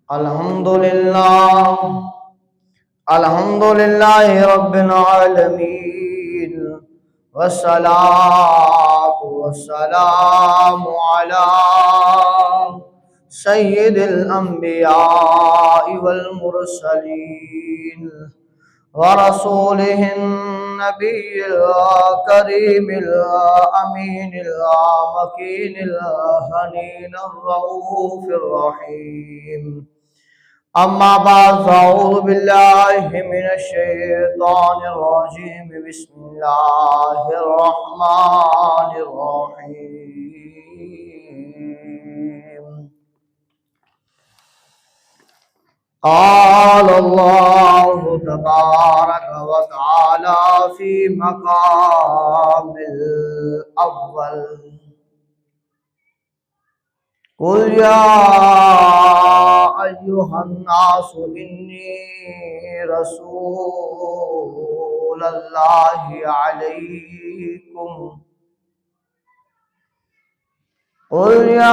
الحمد للہ رب العالمین والصلاة والسلام علی سید الانبیاء والمرسلین ورسوله النبی الکریم الامین المکین الحنین الرؤوف الرحیم اما بعد فاعوذ باللہ من الشیطان الرجیم بسم اللہ الرحمن الرحیم قال اللہ تبارک وتعالی فی مقام الاول قل یا ایہا الناس انی رسول اللہ علیکم قل یا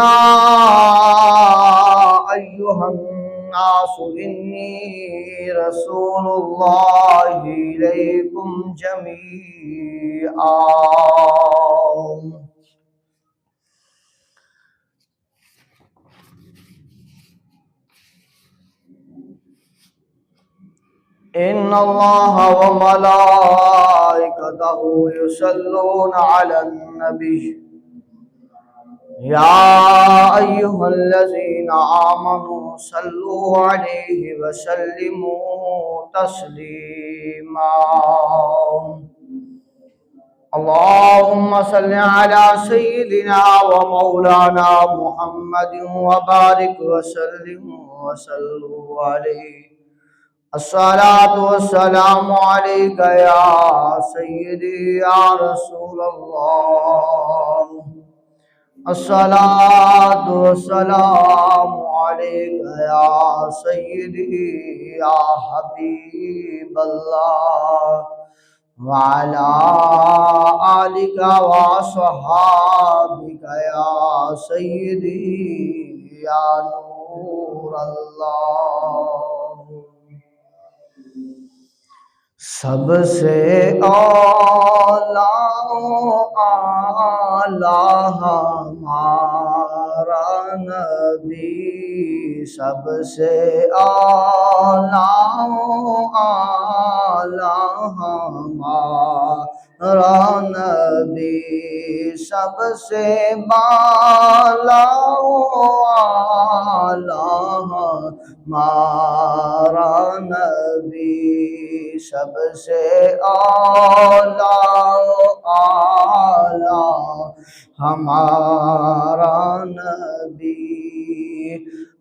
ایہا الناس انی رسول اللہ علیکم جمیعا ان اللہ وملائکتہ یصلون علی النبی یا ایہا الذین آمنوا صلوا علیہ وسلموا تسلیما اللہم صل علی سیدنا ومولانا محمد وبارک وسلم وصلوا علیہ الصلاة والسلام علیک یا سیدی یا رسول اللہ الصلاة والسلام علیک یا سیدی یا حبیب اللہ وعلا آلک وصحابک یا سیدی یا نور اللہ سب سے اعلیٰ ہمارا نبی سب سے اعلیٰ ہمارا نبی سب سے بالا ہمارا نبی سب سے اعلیٰ ہمارا نبی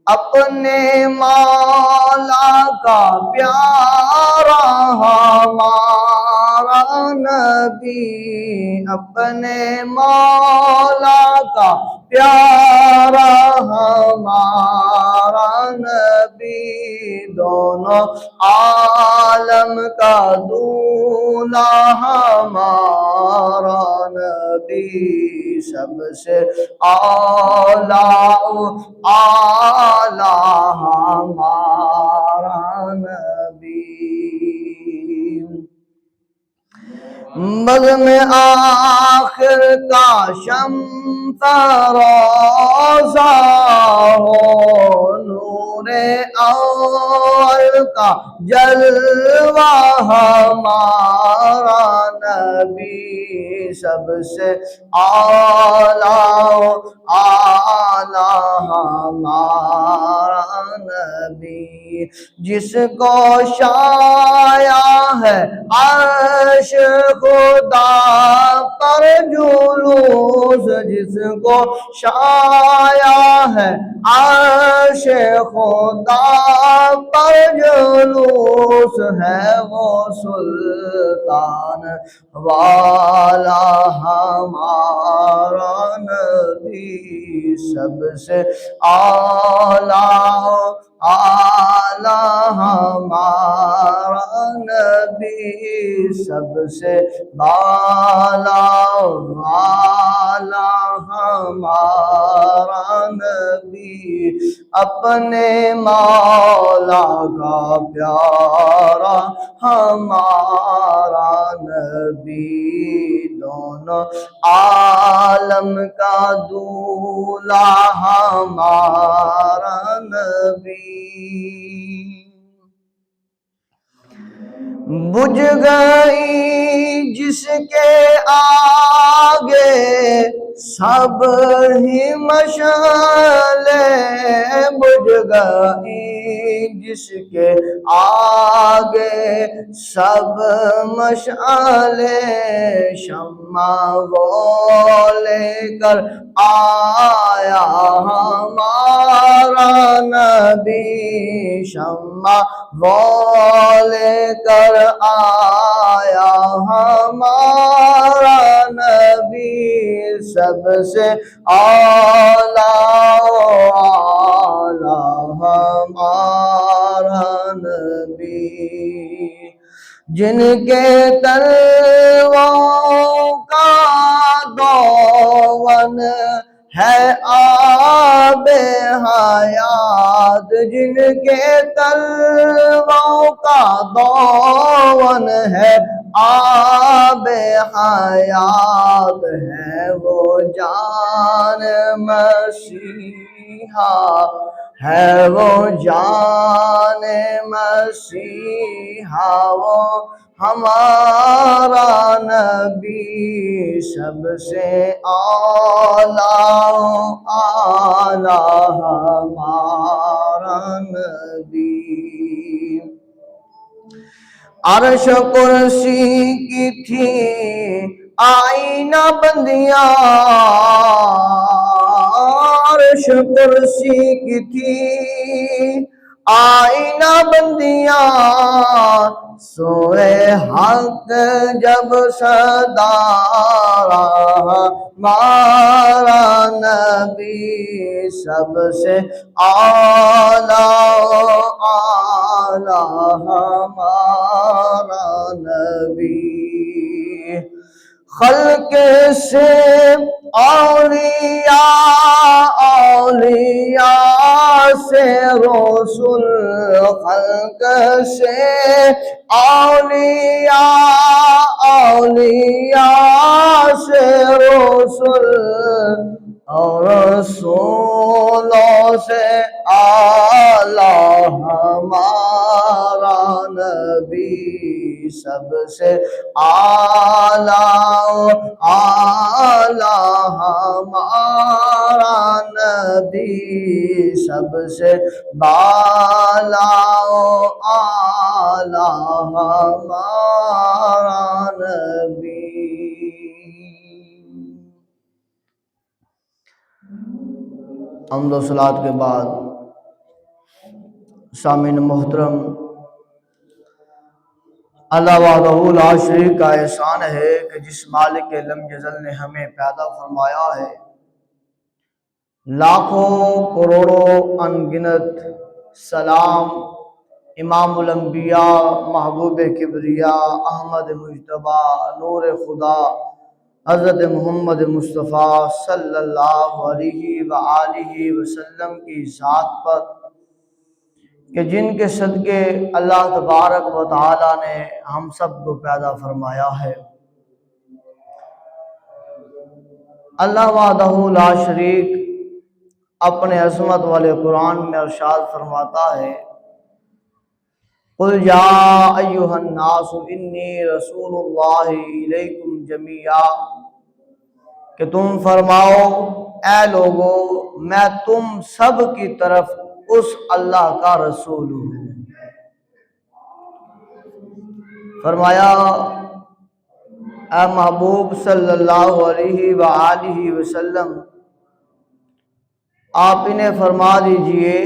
اپنے مولا کا پیارا ہمارا نبی اپنے مولا کا پیارا ہمارا نبی دونوں عالم کا دولا ہمارا نبی سب سے اعلیٰ ہمارا نبی بزم آخر کا شمس روزہ ہو نور اول کا جلوہ ہمارا نبی سب سے اعلیٰ ہمارا نبی جس کو شایا ہے عرش خدا پر جلوس جس کو شایا ہے عرش خدا پر جلوس ہے وہ سلطان والا ہمارا نبی سب سے اعلیٰ ہمارا نبی سب سے بالا ہمارا نبی اپنے مولا کا پیارا ہمارا نبی، دونوں عالم کا دولہا ہمارا نبی۔ بجھ گئی جس کے آگے سب ہی مشعلیں، بجھ گئی جس کے آگے سب مشعلیں، شمع وہ لے کر آیا ہمارا نبی، شمع وہ لے کر آیا ہمارا نبی، سب سے اعلیٰ ہمارا نبی، جن کے تلووں کا دون ہے آب حیات، جن کے تلووں کا دون ہے آب حیات، ہے وہ جان مسیحا، ہے وہ جان مسیحا، وہ ہمارا نبی، سب سے اعلیٰ ہمارا نبی۔ عرش کرسی کی تھی آئینہ بندیاں، عرش کرسی کی تھی آئینہ بندیاں، سوئے حق جب صدا ہمارا نبی، سب سے اعلیٰ ہمارا نبی، خلق سے اولیاء، اولیاء سے رسول، خلق سے اولیاء، اولیاء سے رسول، اور رسولوں سے اعلیٰ ہمارا نبی، سب سے اعلیٰ ہمارا نبی، سب سے بالا اعلیٰ ہمارا نبی۔ حمد و صلوات کے بعد سامعین محترم، اللہ وحدہ لا شریک کا احسان ہے کہ جس مالک لم یزل نے ہمیں پیدا فرمایا ہے، لاکھوں کروڑوں انگنت سلام امام الانبیاء، محبوب کبریا، احمد مجتبی، نور خدا، حضرت محمد مصطفیٰ صلی اللہ علیہ وآلہ وسلم کی ذات پر، کہ جن کے صدقے اللہ تبارک و تعالی نے ہم سب کو پیدا فرمایا ہے۔ اللہ وحدہ لا شریک اپنے عظمت والے قرآن میں ارشاد فرماتا ہے، قل یا ایھا الناس انی رسول اللہ الیکم جمیعا، کہ تم فرماؤ اے لوگو میں تم سب کی طرف اس اللہ کا رسول ہوں۔ فرمایا اے محبوب صلی اللہ علیہ وآلہ وسلم، آپ انہیں فرما دیجئے،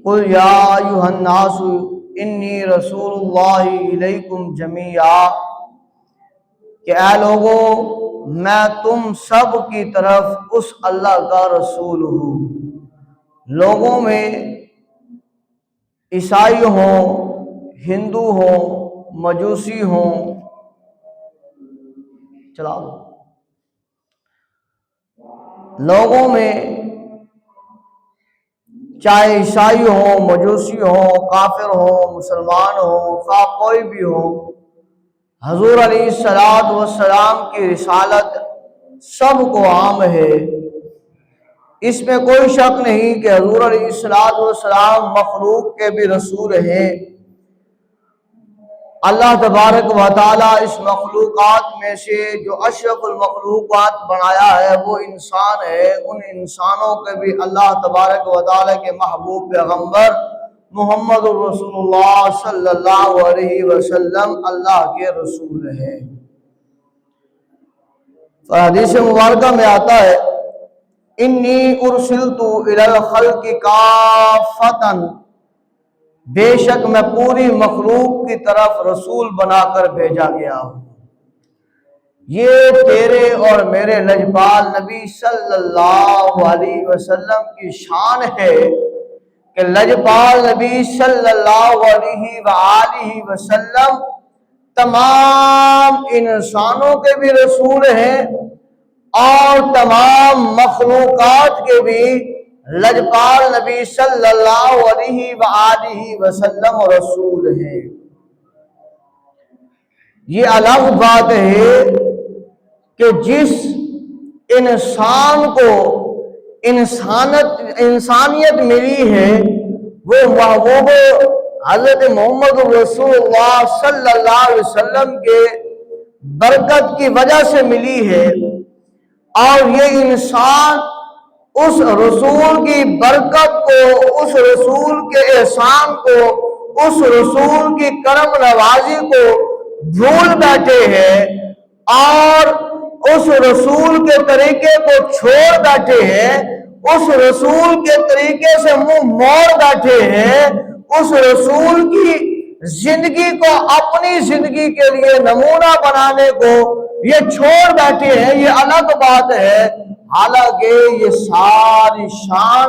قل یا ایھا الناس انی رسول اللہ الیکم جمیعا، کہ اے لوگو میں تم سب کی طرف اس اللہ کا رسول ہوں۔ لوگوں میں عیسائی ہوں، ہندو ہوں، مجوسی ہوں، چلاؤ، لوگوں میں چاہے عیسائی ہوں، مجوسی ہوں، کافر ہوں، مسلمان ہوں، خواہ کوئی بھی ہو، حضور علیہ السلام کی رسالت سب کو عام ہے۔ اس میں کوئی شک نہیں کہ حضور علیہ السلام مخلوق کے بھی رسول ہیں۔ اللہ تبارک و تعالی اس مخلوقات میں سے جو اشرف المخلوقات بنایا ہے وہ انسان ہے۔ ان انسانوں کے بھی اللہ تبارک و تعالی کے محبوب پیغمبر محمد رسول اللہ صلی اللہ علیہ وسلم اللہ کے رسول ہیں۔ حدیث مبارکہ میں آتا ہے انی ارسلت الی الخلق کافۃ، بے شک میں پوری مخلوق کی طرف رسول بنا کر بھیجا گیا ہوں۔ یہ تیرے اور میرے لجپال نبی صلی اللہ علیہ وسلم کی شان ہے کہ لجپال نبی صلی اللہ علیہ وآلہ وسلم تمام انسانوں کے بھی رسول ہیں اور تمام مخلوقات کے بھی لجپال نبی صلی اللہ علیہ وآلہ وسلم رسول ہیں۔ یہ الگ بات ہے کہ جس انسان کو انسانیت ملی ہے وہ محبوب حضرت محمد رسول اللہ صلی اللہ علیہ وسلم کے برکت کی وجہ سے ملی ہے، اور یہ انسان اس رسول کی برکت کو، اس رسول کے احسان کو، اس رسول کی کرم نوازی کو بھول بیٹھے ہیں اور اس رسول کے طریقے کو چھوڑ بیٹھے ہیں، اس رسول کے طریقے سے منہ موڑ بیٹھے ہیں، اس رسول کی زندگی کو اپنی زندگی کے لیے نمونہ بنانے کو یہ چھوڑ بیٹھے ہیں۔ یہ الگ بات ہے، حالانکہ یہ ساری شان،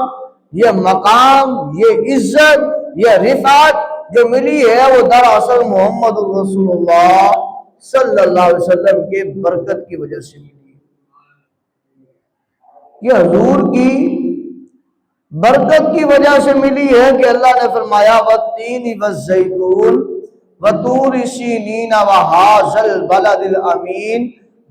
یہ مقام، یہ عزت، یہ رفعت جو ملی ہے وہ دراصل محمد رسول اللہ صلی اللہ علیہ وسلم کے برکت کی وجہ سے ملی۔ یہ حضور کی برکت کی وجہ سے ملی ہے کہ اللہ نے فرمایا وَالتِّينِ وَالزَّيْتُونِ وَطُورِ سِينِينَ وَهَٰذَا الْبَلَدِ الْأَمِينِ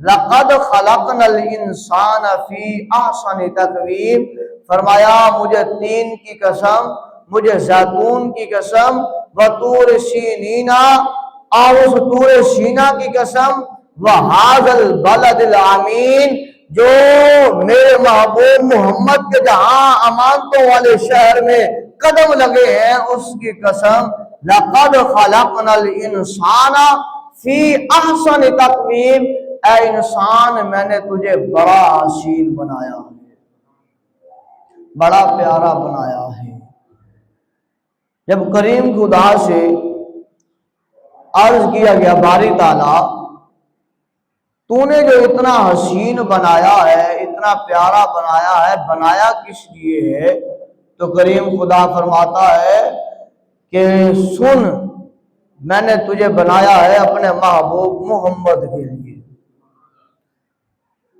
لَقَدْ خَلَقْنَا الْإِنسَانَ فِي أَحْسَنِ تَقْوِيمٍ۔ فرمایا مجھے تین کی قسم، مجھے زیتون کی قسم، وَطُورِ سِينِينَ اور اس طور سینا کی قسم، وَهَٰذَا الْبَلَدِ الْأَمِينِ جو میرے محبوب محمد کے جہاں امانتوں والے شہر میں قدم لگے ہیں اس کی قسم، لَقَدْ خَلَقْنَا الْإِنسَانَ فِي أَحْسَنِ تَقْوِيمٍ، اے انسان میں نے تجھے بڑا حسین بنایا ہے، بڑا پیارا بنایا ہے۔ جب کریم خدا سے عرض کیا گیا باری تعالیٰ تو نے جو اتنا حسین بنایا ہے، اتنا پیارا بنایا ہے، بنایا کس لیے ہے؟ تو کریم خدا فرماتا ہے کہ سن، میں نے تجھے بنایا ہے اپنے محبوب محمد کے لیے۔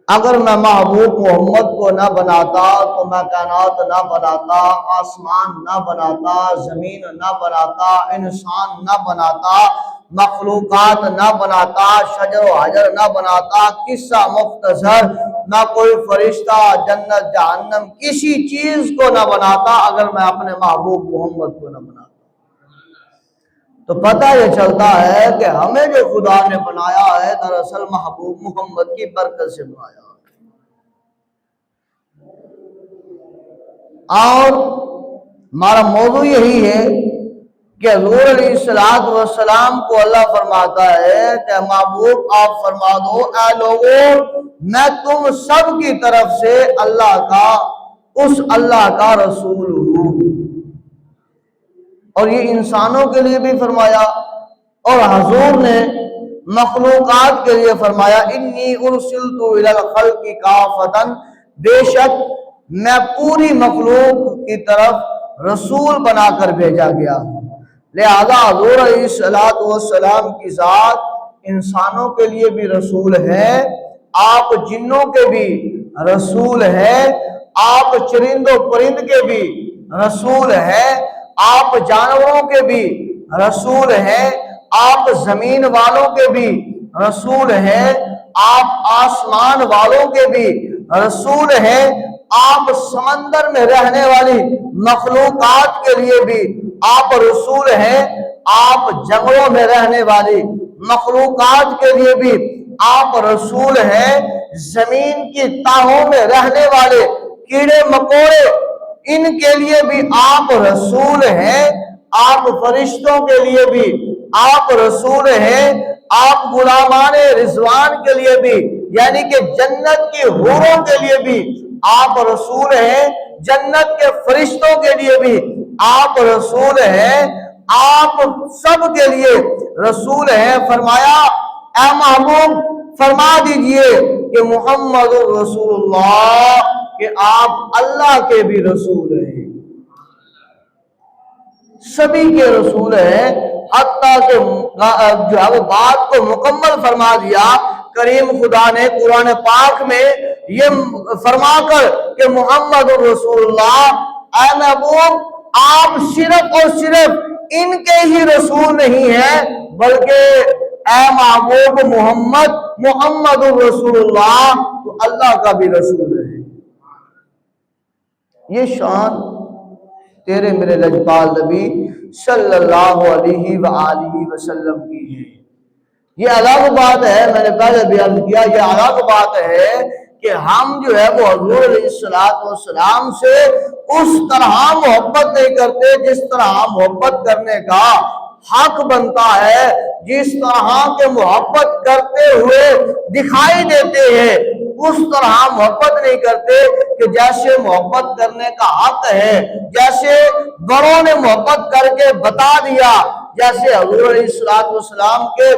اگر میں محبوب محمد کو نہ بناتا تو میں کائنات نہ بناتا، آسمان نہ بناتا، زمین نہ بناتا، انسان نہ بناتا، مخلوقات نہ بناتا، شجر و حجر نہ بناتا، قصہ مختصر نہ کوئی فرشتہ، جنت جہنم، کسی چیز کو نہ بناتا اگر میں اپنے محبوب محمد کو نہ بناتا۔ تو پتہ یہ چلتا ہے کہ ہمیں جو خدا نے بنایا ہے دراصل محبوب محمد کی برکت سے بنایا ہے۔ اور ہمارا موضوع یہی ہے کہ حضور علیہ السلام کو اللہ فرماتا ہے کہ محبوب آپ فرما دو اے لوگوں میں تم سب کی طرف سے اللہ کا رسول ہوں، اور یہ انسانوں کے لیے بھی فرمایا اور حضور نے مخلوقات کے لیے فرمایا انی ارسلت الی الخلق کافۃ، بے شک میں پوری مخلوق کی طرف رسول بنا کر بھیجا گیا ہوں۔ لہذا حضور علیہ السلام کی ذات انسانوں کے لیے بھی رسول ہے، آپ جنوں کے بھی رسول ہیں، آپ چرند و پرند کے بھی رسول ہیں، آپ جانوروں کے بھی رسول ہیں، آپ زمین والوں کے بھی رسول ہیں، آپ آسمان والوں کے بھی رسول ہیں، آپ سمندر میں رہنے والی مخلوقات کے لیے بھی آپ رسول ہیں، آپ جنگلوں میں رہنے والی مخلوقات کے لیے بھی آپ رسول ہیں، زمین کی تہوں میں رہنے والے کیڑے مکوڑے ان کے لیے بھی آپ رسول ہیں، آپ فرشتوں کے لیے بھی آپ رسول ہیں، آپ غلامان رضوان کے لیے بھی یعنی کہ جنت کی حوروں کے لیے بھی آپ رسول ہیں، جنت کے فرشتوں کے لیے بھی آپ رسول ہیں، آپ سب کے لیے رسول ہیں۔ فرمایا اے محبوب فرما دیجئے کہ محمد رسول اللہ کہ آپ اللہ کے بھی رسول ہیں، سبھی کے رسول ہیں، حتیٰ کہ جو ہے وہ بات کو مکمل فرما دیا کریم خدا نے قرآن پاک میں یہ فرما کر کہ محمد رسول اللہ اے محبوب آپ صرف اور صرف ان کے ہی رسول نہیں ہیں بلکہ اے محبوب محمد رسول اللہ تو اللہ کا بھی رسول ہے۔ یہ شان تیرے میرے لجپال نبی صلی اللہ علیہ وآلہ وسلم کی ہے۔ یہ الگ بات ہے، میں نے پہلے بیان کیا، یہ الگ بات ہے کہ ہم جو ہے وہ حضور علیہ السلام سے اس طرح محبت نہیں کرتے جس طرح محبت کرنے کا حق بنتا ہے، جس طرح کے محبت کرتے ہوئے دکھائی دیتے ہیں اس طرح محبت نہیں کرتے کہ جیسے محبت کرنے کا حق ہے، جیسے بڑوں نے محبت کر کے بتا دیا، جیسے حضور علیہ السلام کے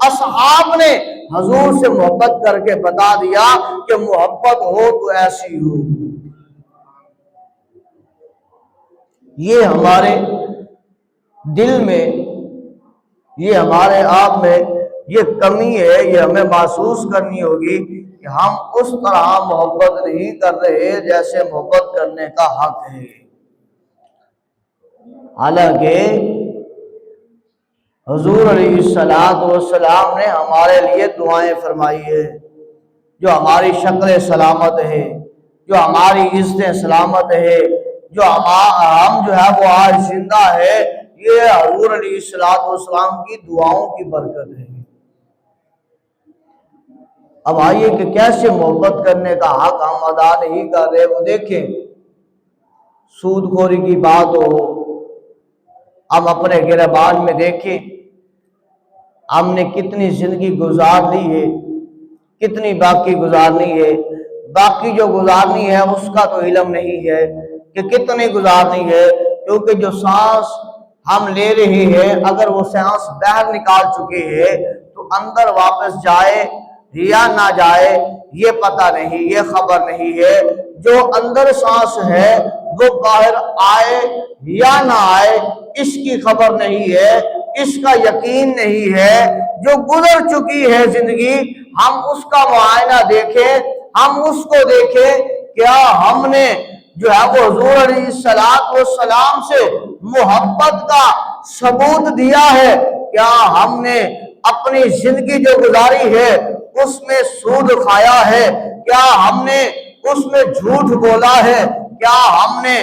اصحاب نے حضور سے محبت کر کے بتا دیا کہ محبت ہو تو ایسی ہو۔ یہ ہمارے دل میں، یہ ہمارے آپ میں یہ کمی ہے، یہ ہمیں محسوس کرنی ہوگی کہ ہم اس طرح محبت نہیں کر رہے جیسے محبت کرنے کا حق ہے۔ حالانکہ حضور علیہ السلام نے ہمارے لیے دعائیں فرمائی ہے، جو ہماری شکل سلامت ہے، جو ہماری عزت سلامت ہے، جو ہم جو ہے وہ آج زندہ ہے، یہ حضور علیہ السلام کی دعاؤں کی برکت ہے۔ اب آئیے کہ کیسے محبت کرنے کا حق ہم ادا نہیں کر رہے، وہ دیکھیں۔ سود خوری کی بات ہو، ہم اپنے گریبان میں دیکھیں ہم نے کتنی زندگی گزار لی ہے، کتنی باقی گزارنی ہے، باقی جو گزارنی ہے اس کا تو علم نہیں ہے کہ کتنی گزارنی ہے، کیونکہ جو سانس ہم لے رہے ہیں اگر وہ سانس باہر نکال چکے ہے تو اندر واپس جائے یا نہ جائے یہ پتہ نہیں، یہ خبر نہیں ہے۔ جو اندر سانس ہے وہ باہر آئے یا نہ آئے اس کی خبر نہیں ہے، اس کا یقین نہیں ہے۔ جو گزر چکی ہے زندگی ہم اس کا معائنہ دیکھیں، ہم اس کو دیکھیں، کیا ہم نے جو ہے وہ حضور علیہ السلام سے محبت کا ثبوت دیا ہے؟ کیا ہم نے اپنی زندگی جو گزاری ہے اس میں سود کھایا ہے؟ کیا ہم نے اس میں جھوٹ بولا ہے؟ کیا ہم نے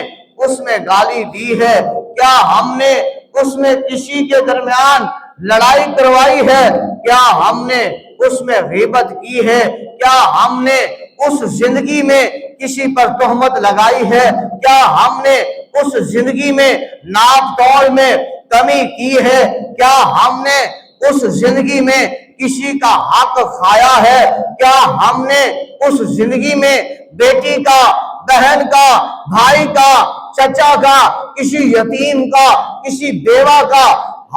اس میں گالی دی ہے؟ کیا ہم نے اس میں کسی کے درمیان لڑائی کروائی ہے؟ کیا ہم نے اس میں غیبت کی ہے؟ کیا ہم نے اس زندگی میں کسی پر تہمت لگائی ہے؟ کیا ہم نے اس زندگی میں ناپ تول میں کمی کی ہے؟ کیا ہم نے اس زندگی میں کسی کا حق کھایا ہے؟ کیا ہم نے اس زندگی میں بیٹی کا، بہن کا، بھائی کا، چچا کا، کسی یتیم کا، کسی بیوہ کا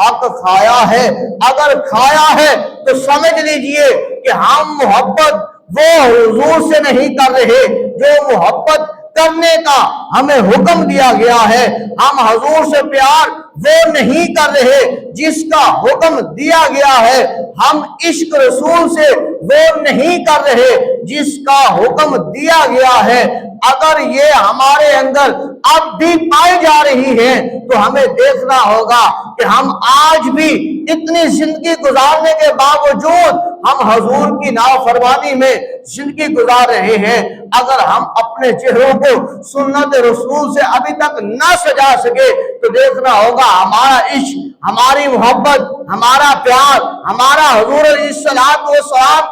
حق کھایا ہے؟ اگر کھایا ہے تو سمجھ لیجئے کہ ہم محبت وہ حضور سے نہیں کر رہے جو محبت کرنے کا ہمیں حکم دیا گیا ہے۔ ہم حضور سے پیار وہ نہیں کر رہے جس کا حکم دیا گیا ہے۔ ہم عشق رسول سے وہ نہیں کر رہے جس کا حکم دیا گیا ہے اگر یہ ہمارے اندر اب بھی پائی جا رہی ہے تو ہمیں دیکھنا ہوگا کہ ہم آج بھی اتنی زندگی گزارنے کے باوجود ہم حضور کی نافرمانی میں زندگی گزار رہے ہیں۔ اگر ہم اپنے چہروں کو سنت رسول سے ابھی تک نہ سجا سکے تو دیکھنا ہوگا ہمارا عشق، ہماری محبت، ہمارا پیار، ہمارا حضور علیہ السلام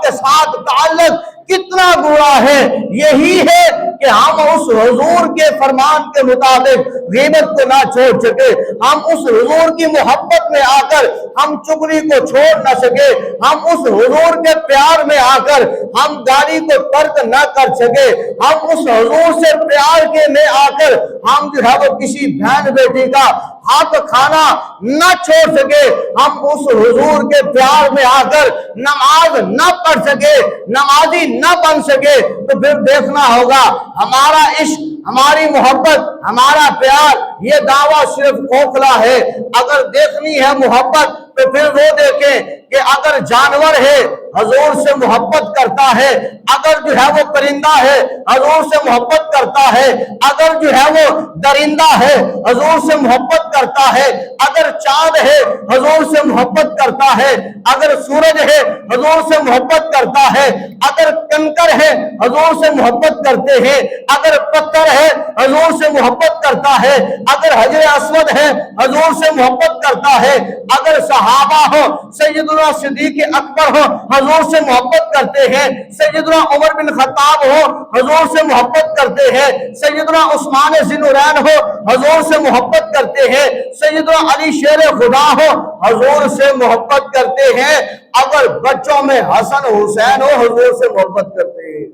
کے ساتھ تعلق کتنا گہرا ہے۔ یہی ہے کہ ہم اس حضور کے فرمان کے مطابق غیبت کو نہ چھوڑ سکے، ہم اس حضور کی محبت میں آ کر ہم چغلی کو چھوڑ نہ سکے، ہم اس حضور کے پیار میں آ کر ہم گالی کو ترک نہ کر سکے، ہم اس حضور سے پیار کے میں آ کر ہم جو ہے وہ کسی بہن بیٹی کا ہاتھ کھانا نہ چھوڑ سکے، ہم اس حضور کے پیار میں آ کر نماز نہ پڑھ سکے، نمازی نہ بن سکے، تو پھر دیکھنا ہوگا ہمارا عشق، ہماری محبت، ہمارا پیار یہ دعویٰ صرف کھوکھلا ہے۔ اگر دیکھنی ہے محبت تو پھر وہ دیکھیں کہ اگر جانور ہے حضور سے محبت کرتا ہے، اگر جو ہے وہ پرندہ ہے حضور سے محبت کرتا ہے، اگر جو ہے وہ درندہ ہے حضور سے محبت کرتا ہے، اگر چاند ہے حضور سے محبت کرتا ہے، اگر سورج ہے حضور سے محبت کرتا ہے، اگر کنکر ہے حضور سے محبت کرتے ہیں، اگر پتھر ہے حضور سے محبت کرتا ہے، اگر حجر اسود ہے حضور سے محبت کرتا ہے، اگر صحابہ ہو سیدنا صدیق اکبر ہو حضور سے محبت کرتے ہیں، سیدنا عمر بن خطاب ہو حضور سے محبت کرتے ہیں، سیدنا عثمان ذی النورین ہو حضور سے محبت کرتے ہیں، سیدنا علی شیر خدا ہو حضور سے محبت کرتے ہیں، اگر بچوں میں حسن حسین ہو حضور سے محبت کرتے ہیں۔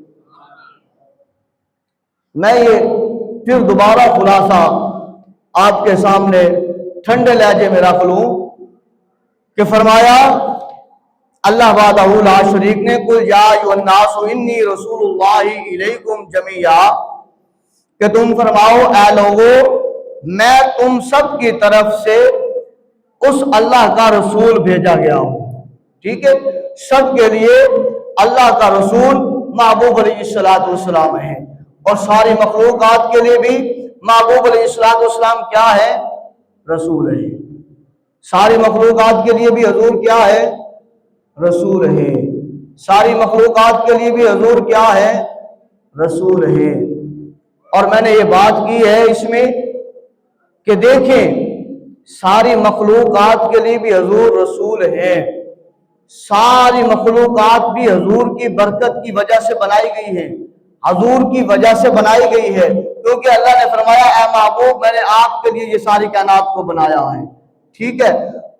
میں یہ پھر دوبارہ خلاصہ آپ کے سامنے ٹھنڈے لہجے میں رکھ لوں کہ فرمایا اللہ وحدہ لا شریک نے قل یا ایھا الناس انی رسول اللہ الیکم جمیعا، کہ تم فرماؤ اے لوگو میں تم سب کی طرف سے اس اللہ کا رسول بھیجا گیا ہوں۔ ٹھیک ہے، سب کے لیے اللہ کا رسول محبوب علیہ السلام ہے، اور ساری مخلوقات کے لیے بھی محبوب علیہ السلام کیا ہے؟ رسول ہے۔ ساری مخلوقات کے لیے بھی حضور کیا ہے؟ رسول ہے۔ ساری مخلوقات کے لیے بھی حضور کیا ہے؟ رسول ہے۔ اور میں نے یہ بات کی ہے اس میں کہ دیکھیں ساری مخلوقات کے لیے بھی حضور رسول ہے، ساری مخلوقات بھی حضور کی برکت کی وجہ سے بنائی گئی ہے، حضور کی وجہ سے بنائی گئی ہے، کیونکہ اللہ نے فرمایا اے محبوب میں نے آپ کے لیے یہ ساری کائنات کو بنایا ہے۔ ٹھیک ہے،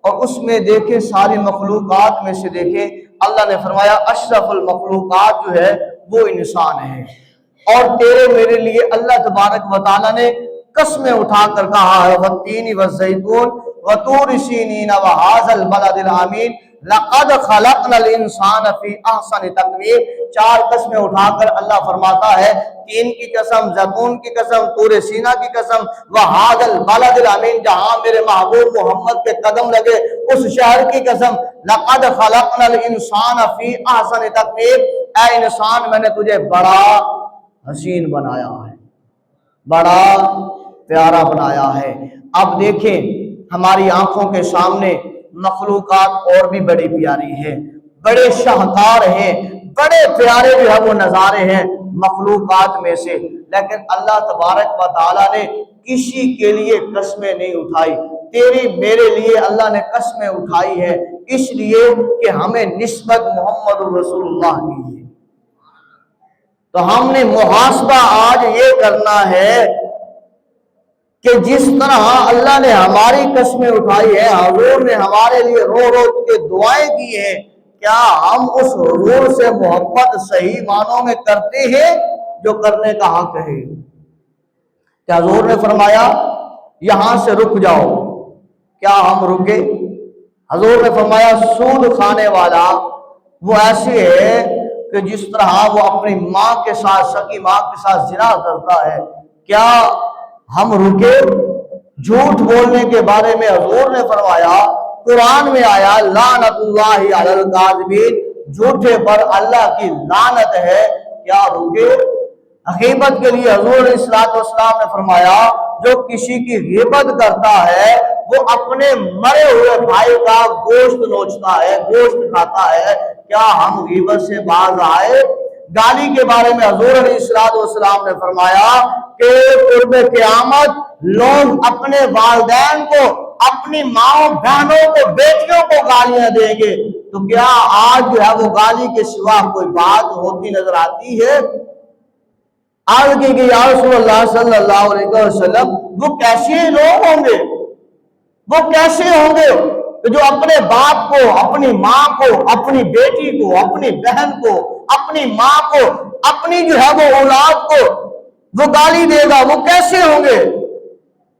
اور اس میں دیکھیں ساری مخلوقات میں سے دیکھیں اللہ نے فرمایا اشرف المخلوقات جو ہے وہ انسان ہے، اور تیرے میرے لیے اللہ تبارک و تعالیٰ نے قسمیں اٹھا کر کہا ہے والتین والزیتون وطور سینین وہذا البلد الامین لقد خلقنا الانسان فی احسن تقویم۔ چار قسمیں اٹھا کر اللہ فرماتا ہے تین کی قسم، زیتون کی قسم، طور سینا کی قسم، وہذا البلد الامین جہاں میرے محبوب محمد کے قدم لگے اس شہر کی قسم، لقد خلقنا الانسان فی احسن تقویم، اے انسان میں نے تجھے بڑا حسین بنایا ہے، بڑا پیارا بنایا ہے۔ اب دیکھیں ہماری آنکھوں کے سامنے مخلوقات اور بھی بڑی پیاری ہے، بڑے شاہکار ہیں، بڑے پیارے جو ہے وہ نظارے ہیں مخلوقات میں سے، لیکن اللہ تبارک و تعالیٰ نے کسی کے لیے قسمیں نہیں اٹھائی، تیری میرے لیے اللہ نے قسمیں اٹھائی ہے، اس لیے کہ ہمیں نسبت محمد رسول اللہ کی ہے۔ تو ہم نے محاسبہ آج یہ کرنا ہے کہ جس طرح اللہ نے ہماری قسمیں اٹھائی ہے، حضور نے ہمارے لیے رو رو کے دعائیں کی ہیں، کیا ہم اس حضور سے محبت صحیح معنوں میں کرتے ہیں جو کرنے کا حق ہے؟ کہ حضور نے فرمایا یہاں سے رک جاؤ، کیا ہم رکے؟ حضور نے فرمایا سود کھانے والا وہ ایسے ہے کہ جس طرح وہ اپنی ماں کے ساتھ، سکی ماں کے ساتھ زنا کرتا ہے، کیا ہم رکے؟ جھوٹ بولنے کے بارے میں حضور نے فرمایا، قرآن میں آیا لعنت اللہ علی الکاذبین، جھوٹے پر اللہ کی لعنت ہے، کیا رکے؟ غیبت کے لیے حضور علیہ الصلوۃ والسلام نے فرمایا جو کسی کی غیبت کرتا ہے وہ اپنے مرے ہوئے بھائی کا گوشت نوچتا ہے، گوشت کھاتا ہے۔ کیا ہم غیبت سے باز آئے؟ گالی کے بارے میں حضور علیہ الصلوۃ والسلام نے فرمایا کہ قرب قیامت لوگ اپنے والدین کو، اپنی ماں بہنوں کو، بیٹیوں کو گالیاں دیں گے، تو کیا آج جو ہے وہ گالی کے سوا کوئی بات ہوتی نظر آتی ہے؟ آج کہ یا رسول اللہ صلی اللہ علیہ وسلم وہ کیسے لوگ ہوں گے، وہ کیسے ہوں گے کہ جو اپنے باپ کو، اپنی ماں کو، اپنی بیٹی کو، اپنی بہن کو، اپنی ماں کو، اپنی جو ہے وہ اولاد کو وہ گالی دے گا؟ وہ کیسے ہوں گے؟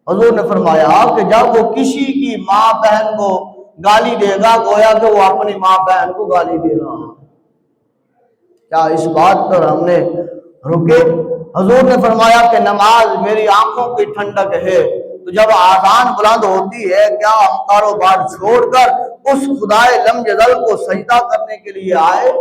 حضور نے فرمایا کہ جب وہ کسی کی ماں بہن کو گالی دے گا گویا کہ وہ اپنی ماں بہن کو گالی دے رہا۔ کیا اس بات پر ہم نے رکے؟ حضور نے فرمایا کہ نماز میری آنکھوں کی ٹھنڈک ہے، تو جب آذان بلند ہوتی ہے کیا ہم کاروبار چھوڑ کر اس خدائے لم یزل کو سجدہ کرنے کے لیے آئے؟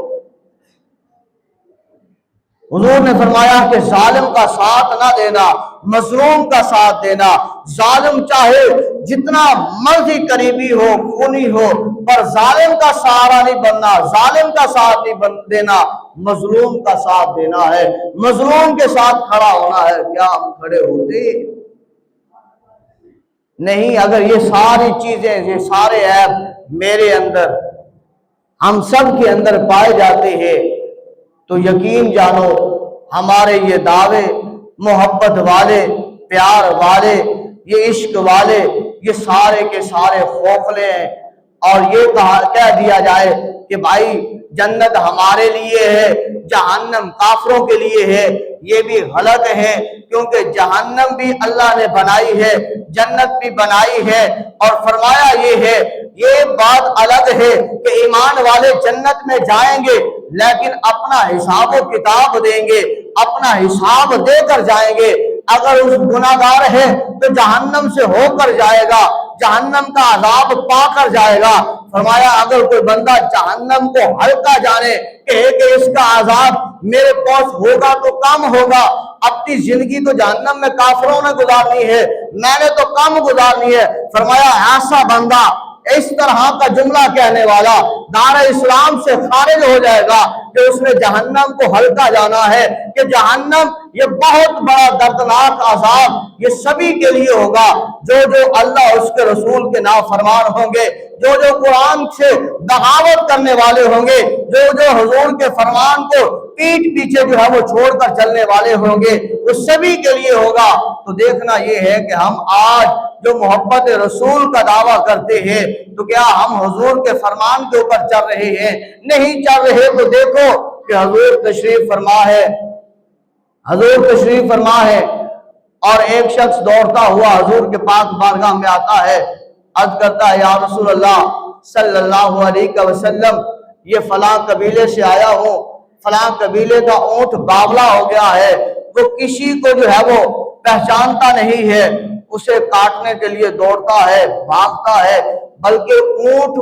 حضور نے فرمایا کہ ظالم کا ساتھ نہ دینا، مظلوم کا ساتھ دینا۔ ظالم چاہے جتنا مرضی قریبی ہو، خونی ہو، پر ظالم کا سہارا نہیں بننا، ظالم کا ساتھ نہیں دینا، مظلوم کا ساتھ دینا ہے، مظلوم کے ساتھ کھڑا ہونا ہے۔ کیا ہم کھڑے ہوتے؟ نہیں۔ اگر یہ ساری چیزیں، یہ سارے عیب میرے اندر، ہم سب کے اندر پائے جاتے ہیں تو یقین جانو ہمارے یہ دعوے محبت والے، پیار والے، یہ عشق والے، یہ سارے کے سارے خوفلے ہیں۔ اور یہ کہہ دیا جائے کہ بھائی جنت ہمارے لیے ہے، جہنم کافروں کے لیے ہے، یہ بھی غلط ہے، کیونکہ جہنم بھی اللہ نے بنائی ہے، جنت بھی بنائی ہے۔ اور فرمایا یہ ہے، یہ بات الگ ہے کہ ایمان والے جنت میں جائیں گے لیکن اپنا حساب و کتاب دیں گے، اپنا حساب دے کر جائیں گے۔ اگر اس گناہگار ہے تو جہنم سے ہو کر جائے گا، جہنم کا عذاب پا کر جائے گا۔ فرمایا اگر کوئی بندہ جہنم کو ہلکا جانے کہ اس کا عذاب میرے پاس ہوگا تو کم ہوگا، اپنی زندگی تو جہنم میں کافروں نے گزارنی ہے، میں نے تو کم گزارنی ہے، فرمایا ایسا بندہ، اس طرح کا جملہ کہنے والا دار اسلام سے خارج ہو جائے گا کہ اس نے جہنم کو ہلکا جانا ہے، کہ جہنم یہ بہت بڑا دردناک عذاب یہ سبھی کے لیے ہوگا جو اللہ اس کے رسول کے نافرمان ہوں گے، جو قرآن سے بغاوت کرنے والے ہوں گے، جو حضور کے فرمان کو پیٹ پیچھے جو ہے وہ چھوڑ کر چلنے والے ہوں گے، وہ سبھی کے لیے ہوگا۔ تو دیکھنا یہ ہے کہ ہم آج جو محبت رسول کا دعویٰ کرتے ہیں تو کیا ہم حضور کے فرمان کے اوپر چل رہے ہیں؟ نہیں چل رہے تو دیکھو کہ حضور تشریف فرما ہے، حضور تشریف فرما ہے، اور ایک شخص دوڑتا ہوا حضور کے پاک بارگاہ میں آتا ہے، عرض کرتا ہے یا رسول اللہ صلی اللہ علیہ وسلم یہ فلاں قبیلے سے آیا ہوں، فلاں قبیلے کا اونٹ باولا ہو گیا ہے، وہ کسی کو جو ہے وہ پہچانتا نہیں ہے، اسے کاٹنے کے لیے دوڑتا ہے، بھاگتا ہے، بلکہ اونٹ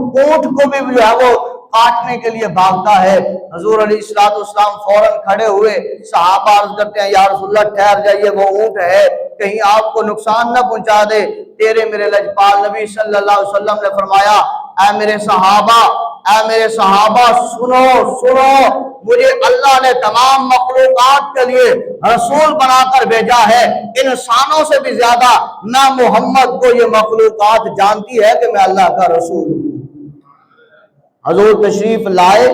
کو بھی جو ہے وہ کاٹنے کے لیے بھاگتا ہے۔ حضور علیہ السلام فوراً کھڑے ہوئے، صحابہ عرض کرتے ہیں یا رسول اللہ ٹھہر جائیے، وہ اونٹ ہے کہیں آپ کو نقصان نہ پہنچا دے۔ تیرے میرے لجپال نبی صلی اللہ علیہ وسلم نے فرمایا اے میرے صحابہ سنو، مجھے اللہ نے تمام مخلوقات کے لیے رسول بنا کر بھیجا ہے، انسانوں سے بھی زیادہ میں محمد کو یہ مخلوقات جانتی ہے کہ میں اللہ کا رسول ہوں۔ حضور تشریف لائے،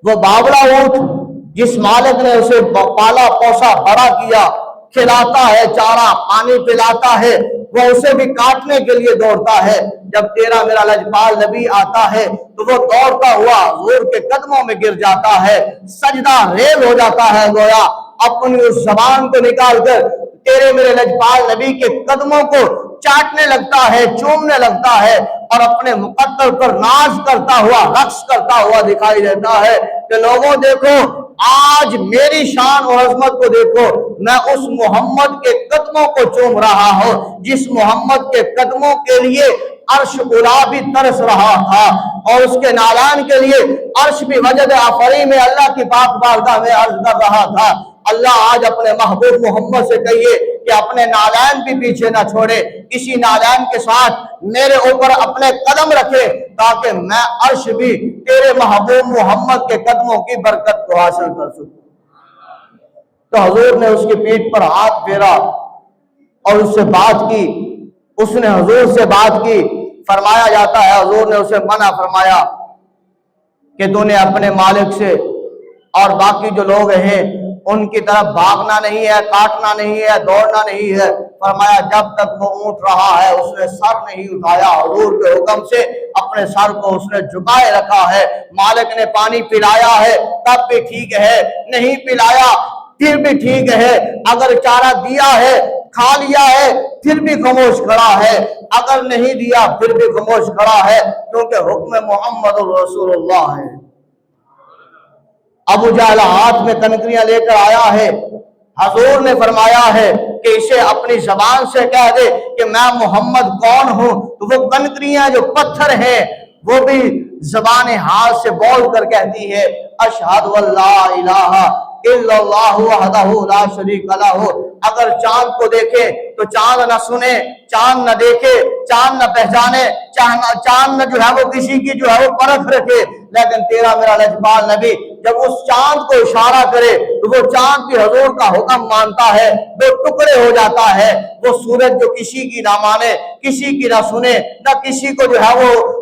وہ باولا اونٹ جس مالک نے اسے پالا پوسا بڑا کیا، کھلاتا ہے، چارہ پانی پلاتا ہے، وہ اسے بھی کاٹنے کے لیے دوڑتا ہے۔ جب تیرا میرا لجپال نبی آتا ہے تو وہ دوڑتا ہوا حضور کے قدموں میں گر جاتا ہے، سجدہ ریز ہو جاتا ہے، گویا اپنی اس زبان کو نکال کر تیرے میرے لجپال نبی کے قدموں کو چاٹنے لگتا ہے، چومنے لگتا ہے، اور اپنے مقدر پر ناز کرتا ہوا، رقص کرتا ہوا دکھائی دیتا ہے کہ لوگوں دیکھو آج میری شان و عظمت کو دیکھو، میں اس محمد کے قدموں کو چوم رہا ہوں جس محمد کے قدموں کے لیے عرش اولا بھی ترس رہا تھا، اور اس کے نالان کے لیے عرش بھی وجد آفری میں اللہ کی پاک بارگاہ میں عرض کر رہا تھا۔ اللہ آج اپنے محبوب محمد سے کہیے کہ اپنے نالان بھی پیچھے نہ چھوڑے، اسی نالان کے ساتھ میرے اوپر اپنے قدم رکھے تاکہ میں عرش بھی تیرے محبوب محمد کے قدموں کی برکت کو حاصل کر سکوں۔ تو حضور نے اس کی پیٹھ پر ہاتھ پھیرا اور اس سے بات کی، اس نے حضور سے بات کی۔ فرمایا جاتا ہے حضور نے اسے منع فرمایا کہ تو نے اپنے مالک سے اور باقی جو لوگ ہیں ان کی طرف بھاگنا نہیں ہے، کاٹنا نہیں ہے، دوڑنا نہیں ہے۔ فرمایا جب تک وہ اونٹ رہا ہے اس نے سر نہیں اٹھایا، حضور کے حکم سے اپنے سر کو اس نے جھکائے رکھا ہے۔ مالک نے پانی پلایا ہے تب بھی ٹھیک ہے، نہیں پلایا پھر بھی ٹھیک ہے، اگر چارہ دیا ہے کھا لیا ہے پھر بھی خاموش کھڑا ہے، اگر نہیں دیا پھر بھی خاموش کھڑا ہے، کیونکہ حکم محمد رسول اللہ ہے۔ ابو جہل ہاتھ میں کنکریاں لے کر آیا ہے، حضور نے فرمایا ہے کہ اسے اپنی زبان سے کہہ دے کہ میں محمد کون ہوں، تو وہ کنکریاں جو پتھر ہیں وہ بھی زبان حال سے بول کر کہتی ہے اشہد واللہ الہ الا اللہ وحدہ لا شریک لہ۔ اگر چاند کو دیکھے تو چاند نہ سنے، چاند نہ دیکھے، چاند نہ پہچانے، چاند نہ جو ہے وہ کسی کی جو ہے وہ پرکھ رکھے، لیکن تیرا میرا لجپال نبی جب اس چاند کو اشارہ کرے تو وہ چاند بھی حضور کا حکم مانتا ہے، وہ ٹکڑے ہو جاتا ہے۔ وہ سورج جو کسی کی نہ مانے، کسی کی نہ سنے، نہ کسی کو جو ہے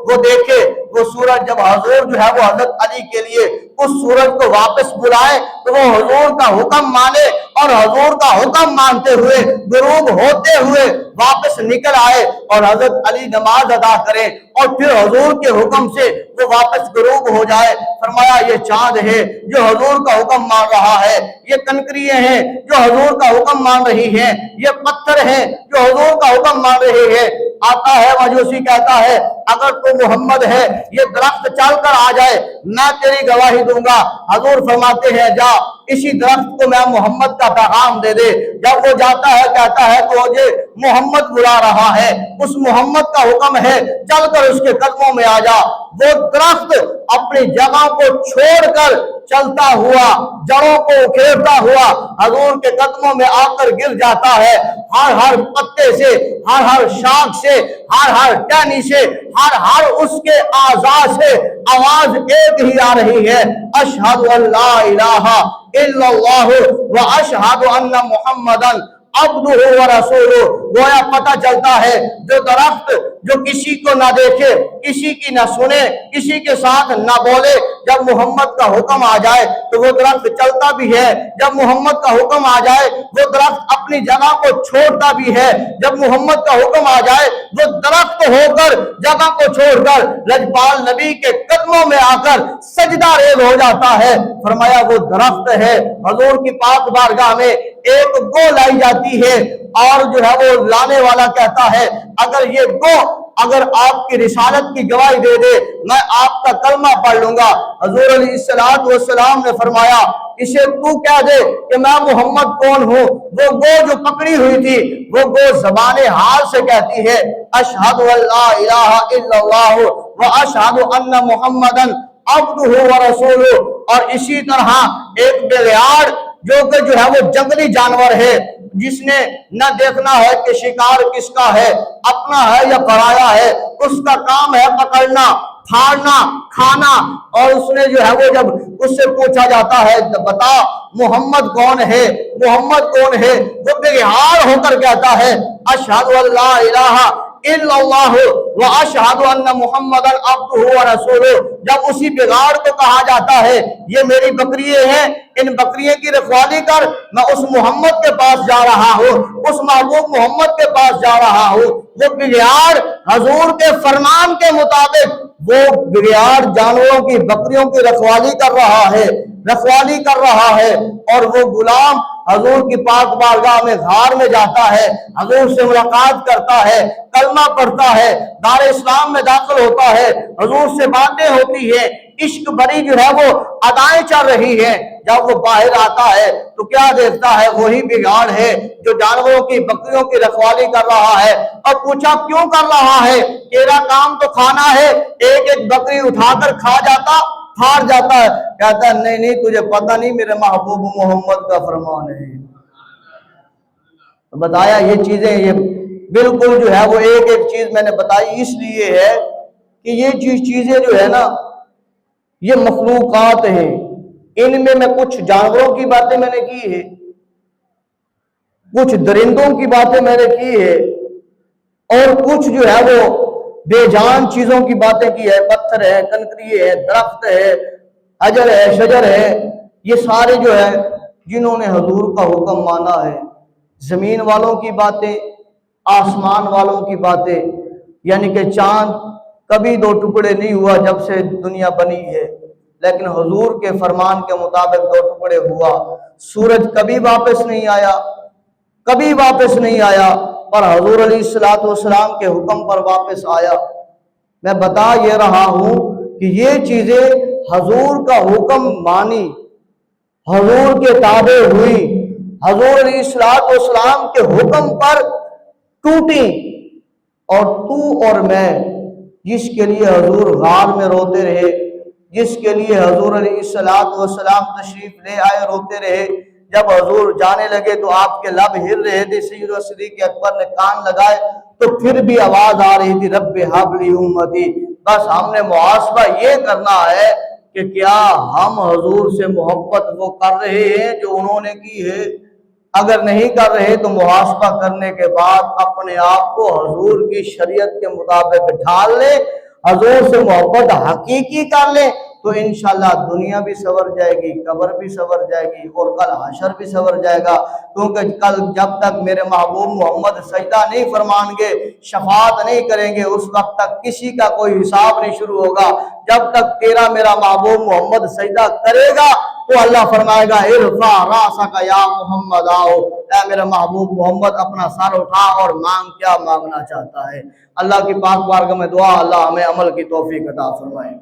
وہ دیکھے، وہ سورج جب حضور جو ہے وہ حضرت علی کے لیے اس سورج کو واپس بلائے تو وہ حضور کا حکم مانے، اور حضور کا حکم مانتے ہوئے غروب ہوتے ہوئے واپس نکل آئے اور حضرت علی نماز ادا کرے، اور پھر حضور کے حکم سے وہ واپس غروب ہو جائے۔ فرمایا یہ چاند ہے جو حضور کا حکم مان رہا ہے، یہ کنکریاں ہیں جو حضور کا حکم مان رہی ہیں، یہ پتھر ہیں جو حضور کا حکم مان رہے ہیں۔ آتا ہے مجوسی کہتا ہے اگر تو محمد ہے یہ درخت چل کر آ جائے میں تیری گواہی دوں گا۔ حضور فرماتے ہیں جا اسی درخت کو میں محمد کا پیغام دے دے۔ جب وہ جاتا ہے کہتا ہے تو مجھے محمد بلا رہا ہے، اس محمد کا حکم ہے چل کر اس کے قدموں میں آ جا۔ وہ درخت اپنی جگہ کو چھوڑ کر چلتا ہوا، جڑوں کو اکھیڑتا ہوا حضور کے قدموں میں آ کر گر جاتا ہے۔ ہر پتے سے، ہر شاخ سے، ہر ٹہنی سے، ہر اس کے اعضاء سے آواز ایک ہی آ رہی ہے اشہد ان لا الہ الا اللہ و اشہد ان محمدن عبدہ و رسولہ۔ گویا پتہ چلتا ہے جو درخت جو کسی کو نہ دیکھے، کسی کی نہ سنے، کسی کے ساتھ نہ بولے، جب محمد کا حکم آ جائے تو وہ درخت چلتا بھی ہے، جب محمد کا حکم آ جائے وہ درخت اپنی جگہ کو چھوڑتا بھی ہے، جب محمد کا حکم آ جائے وہ درخت ہو کر جگہ کو چھوڑ کر لجپال نبی کے قدموں میں آ کر سجدہ ریز ہو جاتا ہے۔ فرمایا وہ درخت ہے، حضور کی پاک بارگاہ میں ایک گو لائی جاتی ہے، اور جو ہے وہ لانے والا کہتا ہے اگر یہ گو اگر آپ کی رسالت کی گواہی دے دے میں آپ کا کلمہ پڑھ لوں گا۔ حضور علیہ السلام نے فرمایا اسے تو کہہ دے کہ میں محمد کون ہوں۔ وہ گو جو پکڑی ہوئی تھی وہ گو زبان حال سے کہتی ہے اشہد ان لا الہ الا اللہ و اشہد ان محمدن عبدہ و رسولہ۔ اور اسی طرح ایک بغیاڑ جو ہے وہ جنگلی جانور ہے، جس نے نہ دیکھنا ہے کہ شکار کس کا ہے، اپنا ہے یا پرایا ہے، اس کا کام ہے پکڑنا، پھاڑنا، کھانا۔ اور اس نے جو ہے وہ جب اس سے پوچھا جاتا ہے بتا محمد کون ہے، محمد کون ہے، وہ بغیاڑ ہو کر کہتا ہے اشہد ان لا الہ الا اللہ و اشہد ان محمدن عبدہ و رسولہ۔ جب اسی بغیاڑ کو کہا جاتا ہے یہ میری بکریے ہیں، ان بکریے کی رکھوالی کر، میں اس محمد کے پاس جا رہا ہوں، اس محبوب محمد کے پاس جا رہا ہوں۔ وہ بغیاڑ حضور کے فرمان کے مطابق وہ بغیاڑ جانوروں کی بکریوں کی رکھوالی کر رہا ہے، اور وہ غلام حضور کی پاک بارگاہ میں غار میں جاتا ہے، حضور سے ملاقات کرتا ہے، کلمہ پڑھتا ہے، دار اسلام میں داخل ہوتا ہے، حضور سے باتیں ہوتی ہیں۔ عشق بھری جو ہے وہ ادائیں چل رہی ہیں، جب وہ باہر آتا ہے تو کیا دیکھتا ہے؟ وہی بگاڑ ہے جو جانوروں کی بکریوں کی رکھوالی کر رہا ہے۔ اور پوچھا کیوں کر رہا ہے؟ تیرا کام تو کھانا ہے، ایک ایک بکری اٹھا کر کھا جاتا، پھاڑ جاتا ہے۔ کہتا ہے نہیں نہیں، تجھے پتہ نہیں میرے محبوب محمد کا فرمان ہے۔ بتایا یہ چیزیں، یہ بالکل جو ہے وہ ایک ایک چیز میں نے بتائی اس لیے ہے کہ یہ چیزیں جو ہے نا یہ مخلوقات ہیں، ان میں کچھ جانوروں کی باتیں میں نے کی ہے، کچھ درندوں کی باتیں میں نے کی ہے، اور کچھ جو ہے وہ بے جان چیزوں کی باتیں کی ہے، پتھر ہے، کنکری ہے، درخت ہے، حجر ہے، شجر ہے، یہ سارے جو ہے جنہوں نے حضور کا حکم مانا ہے۔ زمین والوں کی باتیں، آسمان والوں کی باتیں، یعنی کہ چاند کبھی دو ٹکڑے نہیں ہوا جب سے دنیا بنی ہے، لیکن حضور کے فرمان کے مطابق دو ٹکڑے ہوا۔ سورج کبھی واپس نہیں آیا، کبھی واپس نہیں آیا، پر حضور علیہ السلام کے حکم پر واپس آیا۔ میں بتا یہ رہا ہوں کہ یہ چیزیں حضور کا حکم مانی، حضور کے تابع ہوئی، حضور علیہ السلام کے حکم پر ٹوٹی، اور تو اور میں جس کے لیے حضور غار میں روتے رہے، جس کے لیے حضور علیہ السلام تشریف لے آئے روتے رہے، جب حضور جانے لگے تو آپ کے لب ہل رہے تھے، سیدنا صدیق اکبر نے کان لگائے تو پھر بھی آواز آ رہی تھی رب ہب لی امتی۔ بس ہم نے محاسبہ یہ کرنا ہے کہ کیا ہم حضور سے محبت وہ کر رہے ہیں جو انہوں نے کی ہے؟ اگر نہیں کر رہے تو محاسبہ کرنے کے بعد اپنے آپ کو حضور کی شریعت کے مطابق ڈھال لیں، حضور سے محبت حقیقی کر لیں، تو انشاءاللہ دنیا بھی سنور جائے گی، قبر بھی سنور جائے گی، اور کل حشر بھی سنور جائے گا۔ کیونکہ کل جب تک میرے محبوب محمد سجدہ نہیں فرمائیں گے، شفاعت نہیں کریں گے، اس وقت تک کسی کا کوئی حساب نہیں شروع ہوگا۔ جب تک تیرا میرا محبوب محمد سجدہ کرے گا تو اللہ فرمائے گا ارفع راسک یا محمد، آؤ اے میرا محبوب محمد اپنا سر اٹھا اور مانگ، کیا مانگنا چاہتا ہے۔ اللہ کی پاک بارگاہ میں دعا، اللہ ہمیں عمل کی توفیق عطا فرمائے۔